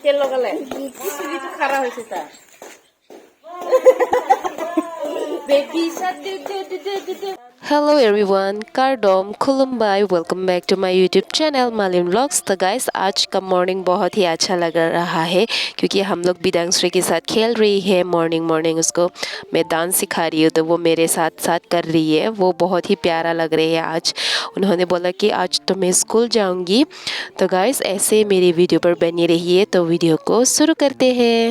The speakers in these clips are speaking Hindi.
তেল লগালে চুলিটো খাৰা হৈছে তাৰ baby Hello everyone, Kardom, Khulumbai, welcome back to my YouTube channel Malin Vlogs। तो गाइस आज का मॉर्निंग बहुत ही अच्छा लग रहा है क्योंकि हम लोग बिदांश्री के साथ खेल रही है। मॉर्निंग उसको मैं डांस सिखा रही हूँ तो वो मेरे साथ साथ कर रही है। वो बहुत ही प्यारा लग रही है। आज उन्होंने बोला कि आज तो मैं स्कूल जाऊँगी। तो गाइस ऐसे मेरी वीडियो पर बनी रहिए। तो वीडियो को शुरू करते हैं।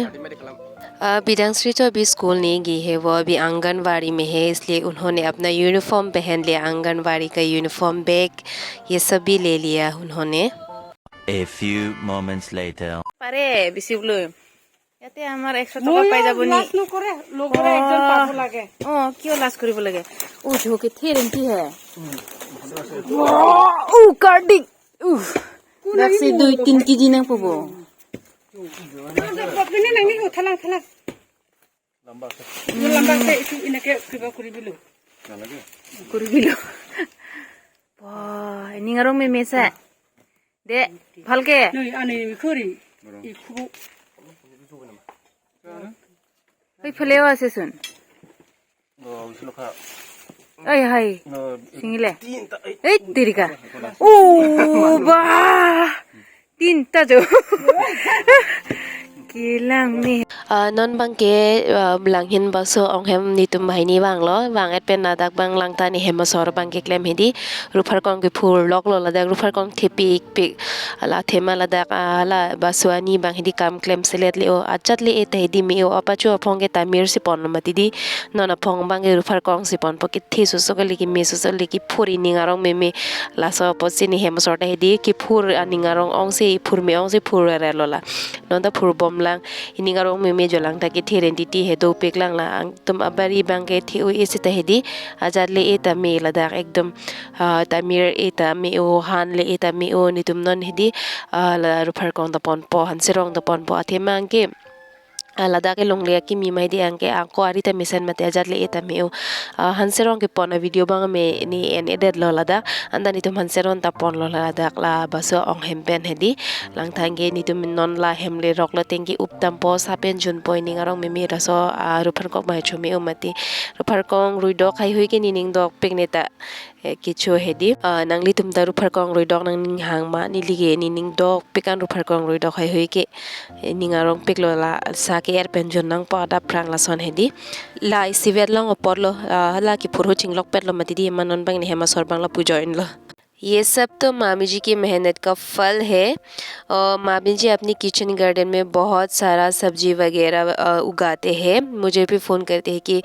बिदांश्री तो अभी स्कूल नहीं गई है, वो अभी आंगनवाड़ी में है, इसलिए उन्होंने अपना यूनिफॉर्म पहन लिया। आंगनवाड़ी का यूनिफॉर्म, बैग ये सब भी ले लिया उन्होंने। A few moments later. পাৰে বেছি বোলো ইয়াতে আমাৰ 100 টকা পাই যাব নি লাজ নকৰে লগৰে একজন পাব লাগে কিয় লাজ কৰিব লাগে ঝোকে থেৰেন্টি হে কাৰ্ডিং লাসি 2-3 কেজি না পাবো পপনে নাঙি উঠালাং খেলা লম্বা কে ইটো ইনকে কিবা কৰিবিলো নালাগে কৰিবিলো নিঙাৰো মেমেছা দে ভালকে নই আনি খৰি ইখু ওই ফেলেও আছে শুন এই হাই সিঙ্গিলে এই তেরিকা ও বা তিনটা जो kilang ni non bang ke lang hin baso ong hem ni tum bhai ni bang lo bang et pen nadak bang lang ta ni hem sor bang ke klem hedi rufar kong ke phur lok lo la dak rufar kong thepik pik ala thema la dak ala baswani bang hedi kam klem selet le o achat le et hedi mi o apachu apong ke tamir si pon mati di non apong bang ke rufar kong si pon poki thi su so ke ki me su so le ki phuri ni ngarong me me la so posi ni hem sor ta hedi ki phur ani ngarong ong se phur me ong se phur re lo la non da phur bom lang ini ngarong me me jolang ta ki therentity he do pek lang la tum abari bang ke thi o ese ta hedi ajat le eta me la dak ekdom tamir eta me o han le eta me o ni tum non hedi la rufar kong da pon po han serong da pon po athemang ke alada ke long le ki mi mai di angke angko ari ta mission mate ajat le eta me o hanserong ke pon video bang me ni en edit lo lada andani tum hanseron ta pon lo lada la baso ong hempen hedi lang thange ni tum non la hemle rok la tengi uptam po sapen jun poi ning arong me me raso rupar kok mai chumi o mati rupar kong ruido khai hui ke ni ning dok pegneta kicho hedi nangli tum da rupar kong ruidok nang ning hang ma ni lige ni ning dok pekan rupar kong ruidok khai hui ke ning arong peklo la sa ke er penjon nang pa da prang la son hedi la isivet long opor lo la ki phuru chinglok pet lo mati di manon bang ni hema sor bang la pujoin lo। ये सब तो मामी जी की मेहनत का फल है। और मामी जी अपनी किचन गार्डन में बहुत सारा सब्जी वगैरह उगाते हैं। मुझे भी फ़ोन करते हैं कि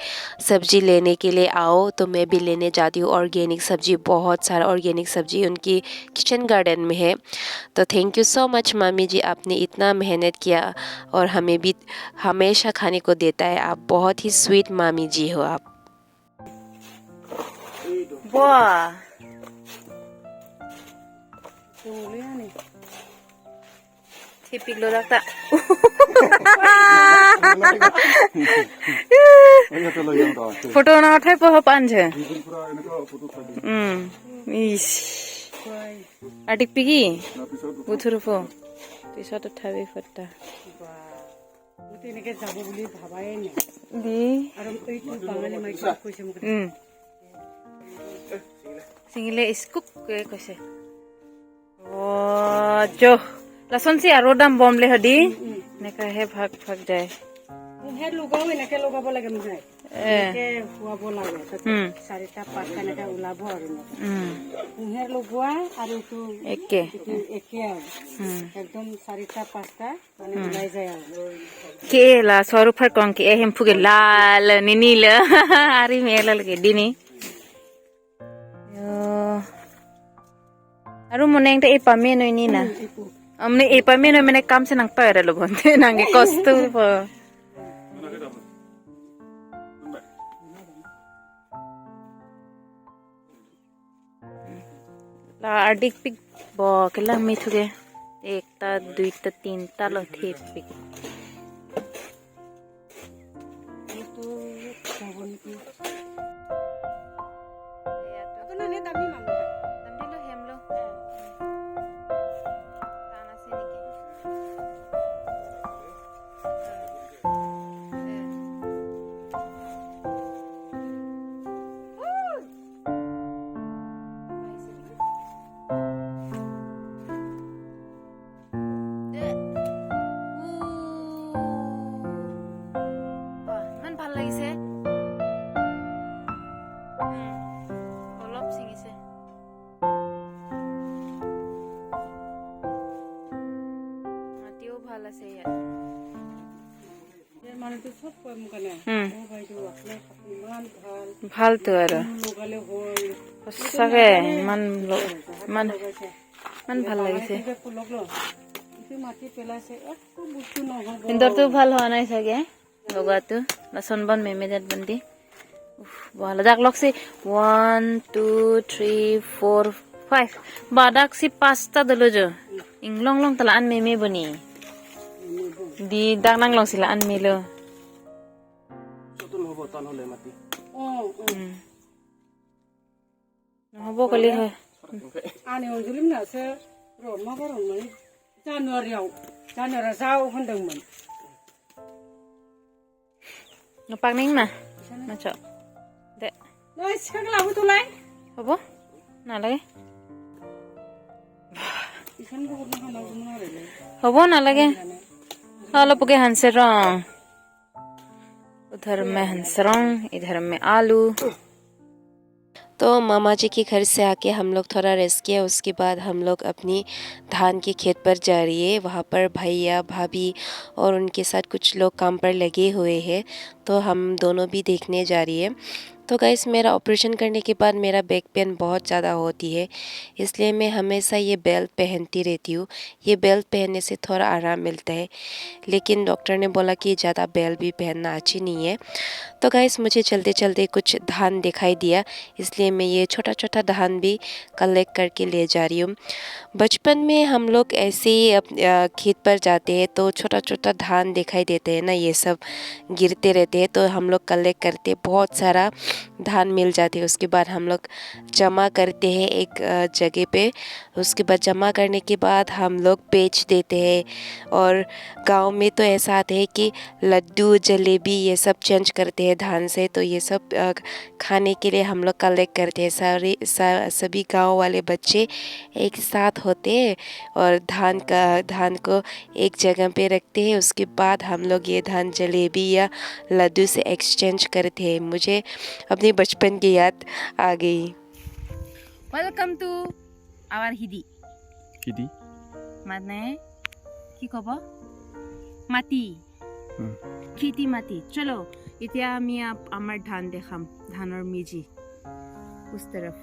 सब्जी लेने के लिए आओ, तो मैं भी लेने जाती हूँ ऑर्गेनिक सब्जी। बहुत सारा ऑर्गेनिक सब्जी उनकी किचन गार्डन में है। तो थैंक यू सो मच मामी जी, आपने इतना मेहनत किया और हमें भी हमेशा खाने को देता है। आप बहुत ही स्वीट मामी जी हो आप। वाह tipik lo dak tak foto na uthai po pan je is adik pigi buthur po pisot uthabi fotta utineke jabo boli bhabai ne di aru ei tu bangale mai koise muk singile iskuk koise jo lason si aro dam bom le hadi neka he bhag bhag jay he lugao enake lugabo lage mujai enake huabo lage sarita pasta neka ulabo aru he lugwa aru tu eke ekdom sarita pasta mane ulai jay ke la soru phar kong ke hem phuge lal ninil ari melal ke dini aru moneng ta e pame noi ni na amne e pame noi mene kam se nang pa ra lo bonte nange kostu po la adik pik bo kala mi thuge ekta duita tinta lo the pik itu sabun ki ya to na ne dami mam dami lo hem lo ছিঙিছে মাটিও ভাল আছে ইয়াত মানুহটো চব কয় মোক কাৰণে বাইদেউ আপোনাৰ কাপোৰ ইমান ভাল ভালতো আৰু লগালে হ'ল সঁচাকে ইমান ভাল লাগিছে মাটি পেলাইছে একো বস্তু নহ'ব পিন্ধৰটো ভাল হোৱা নাই চাগে লগোৱাটো বাচন বন মেমেদাত বান্ধি ভাল যাক লগছি 1 2 3 4 5 badak si pasta dulu jo inglong long telaan meme bani di dak nang long sila an milo Sutun hobo tan hole mati. নহ'ব কলি হয় आंनि अनजुलि मोनासो रमा गरममोन जानुवारियाव जाव होनदोंमोन ngepak ning mah macok dek नै सिखाखौ लाबोथ'लाय হ'ব নালাগে बेखौनो हरनो हानांगौमोन आरो হ'ব নালাগে অলপকে হানছে ৰং उधर में हंसरंग इधर में आलू तो मामा जी के घर से आके हम लोग थोड़ा रेस्ट किया उसके बाद हम लोग अपनी धान के खेत पर जा रही है वहाँ पर भैया भाभी और उनके साथ कुछ लोग काम पर लगे हुए हैं तो हम दोनों भी देखने जा रही है तो गाइस मेरा ऑपरेशन करने के बाद मेरा बैक पेन बहुत ज़्यादा होती है इसलिए मैं हमेशा ये बेल्ट पहनती रहती हूँ ये बेल्ट पहनने से थोड़ा आराम मिलता है लेकिन डॉक्टर ने बोला कि ज़्यादा बेल्ट भी पहनना अच्छी नहीं है तो गाइस मुझे चलते चलते कुछ धान दिखाई दिया इसलिए मैं ये छोटा छोटा धान भी कलेक्ट करके ले जा रही हूँ बचपन में हम लोग ऐसे ही खेत पर जाते हैं तो छोटा छोटा धान दिखाई देते हैं ना ये सब गिरते रहते हैं तो हम लोग कलेक्ट करते बहुत सारा धान मिल जाते हैं उसके बाद हम लोग जमा करते हैं एक जगह पे उसके बाद जमा करने के बाद हम लोग बेच देते हैं और गांव में तो ऐसा आता है कि लड्डू जलेबी ये सब चेंज करते हैं धान से तो ये सब खाने के लिए हम लोग कलेक्ट करते हैं सभी गांव वाले बच्चे एक साथ होते हैं और धान को एक जगह पे रखते हैं उसके बाद हम लोग ये धान जलेबी या लड्डू से एक्सचेंज करते हैं मुझे अपने बचपन की याद आ गई welcome to our Hindi Kidi. মানে কি কব মাটি খেতি মাটি চলো এতিয়া আমি আমার ধান দেখাম ধানৰ মিজি उस तरफ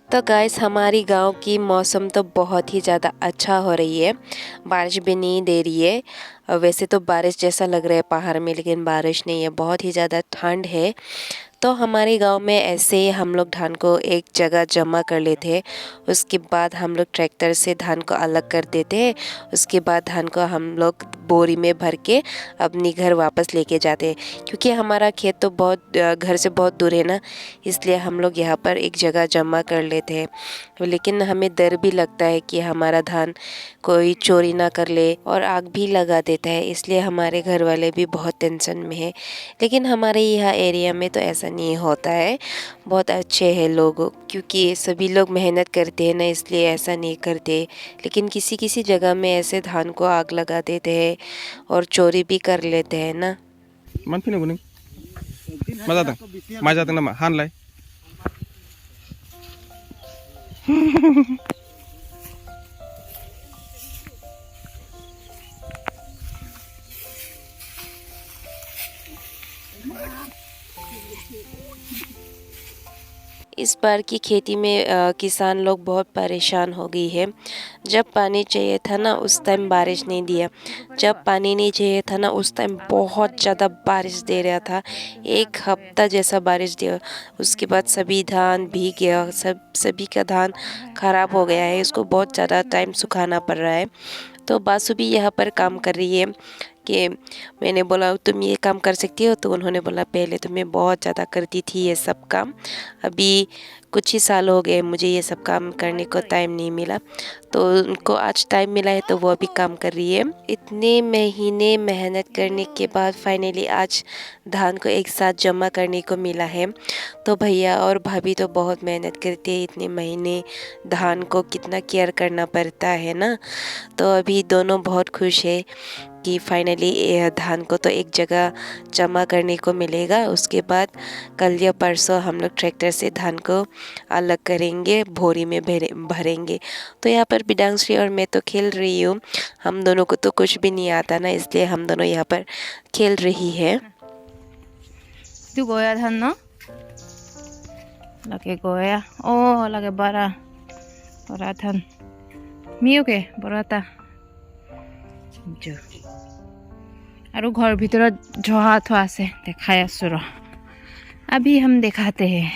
तो गाइस हमारी गांव की मौसम तो बहुत ही ज़्यादा अच्छा हो रही है बारिश भी नहीं दे रही है वैसे तो बारिश जैसा लग रहा है पहाड़ में लेकिन बारिश नहीं है बहुत ही ज़्यादा ठंड है तो हमारे गांव में ऐसे ही हम लोग धान को एक जगह जमा कर लेते हैं उसके बाद हम लोग ट्रैक्टर से धान को अलग कर देते हैं उसके बाद धान को हम लोग बोरी में भर के अपनी घर वापस लेके जाते हैं क्योंकि हमारा खेत तो बहुत घर से बहुत दूर है ना इसलिए हम लोग यहाँ पर एक जगह जमा कर लेते हैं लेकिन हमें डर भी लगता है कि हमारा धान कोई चोरी ना कर ले और आग भी लगा देता है इसलिए हमारे घर वाले भी बहुत टेंशन में है लेकिन हमारे यहाँ एरिया में तो ऐसा नहीं होता है बहुत अच्छे हैं लोग क्योंकि सभी लोग मेहनत करते हैं ना इसलिए ऐसा नहीं करते लेकिन किसी किसी जगह में ऐसे धान को आग लगा देते हैं और चोरी भी कर लेते हैं ना Man pino guning. Majatang nama hanlai. इस बार की खेती में किसान लोग बहुत परेशान हो गई है जब पानी चाहिए था ना उस टाइम बारिश नहीं दिया जब पानी नहीं चाहिए था ना उस टाइम बहुत ज़्यादा बारिश दे रहा था एक हफ्ता जैसा बारिश दिया उसके बाद सभी धान भीग गया सभी का धान ख़राब हो गया है इसको बहुत ज़्यादा टाइम सुखाना पड़ रहा है तो बासु भी यहाँ पर काम कर रही है कि मैंने बोला तुम ये काम कर सकती हो तो उन्होंने बोला पहले तो मैं बहुत ज़्यादा करती थी ये सब काम अभी कुछ ही साल हो गए मुझे ये सब काम करने को टाइम नहीं मिला तो उनको आज टाइम मिला है तो वो अभी काम कर रही है इतने महीने मेहनत करने के बाद फाइनली आज धान को एक साथ जमा करने को मिला है तो भैया और भाभी तो बहुत मेहनत करते हैं इतने महीने धान को कितना केयर करना पड़ता है ना तो अभी दोनों बहुत खुश है कि फाइनली धान को तो एक जगह जमा करने को मिलेगा। उसके बाद कल या परसों हम लोग ट्रैक्टर से धान को अलग करेंगे, बोरी में भरेंगे। तो यहाँ पर बिडांश्री और मैं तो खेल रही हूँ। हम दोनों को तो कुछ भी नहीं आता ना, इसलिए हम दोनों यहाँ पर खेल रही है। तू गोया धान न लगे गोया ओ लगे बरा बरा धान मियुके बराता আৰু ঘৰ ভিতৰত জহা থোৱা আছে দেখাই আছো ৰ अभी हम दिखाते हैं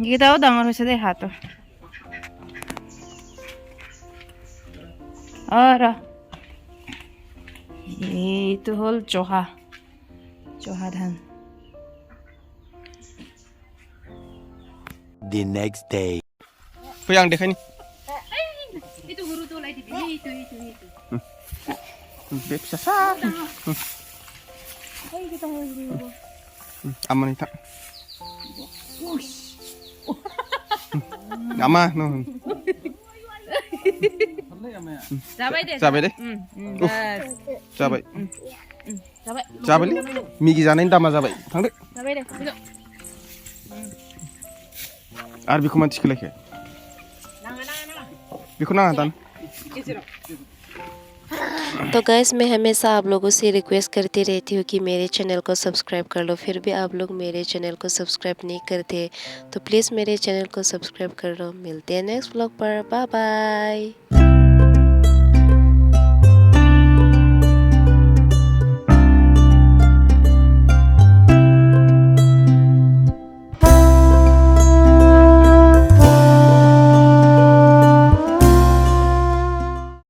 এইকেইটাও ডাঙৰ হৈছে দেই হাতো ৰ এইটো হ'ল জহা ধান The next day. फै आं देखायनि এইটো গুৰুটো ওলাই দিবি এইটো बे फिसासा आमानि था आमा नो जाबाय दे जाबाय दे जाबाय जाबायलै मिगि जानायनि दामा जाबाय थांदो जाबाय दे आरो बेखौ मानसिखौ लायखो बेखौ नाङा दान तो गैस मैं हमेशा आप लोगों से रिक्वेस्ट करती रहती हूँ कि मेरे चैनल को सब्सक्राइब कर लो, फिर भी आप लोग मेरे चैनल को सब्सक्राइब नहीं करते, तो प्लीज़ मेरे चैनल को सब्सक्राइब कर लो। मिलते हैं नेक्स्ट व्लॉग पर, बाय बाय।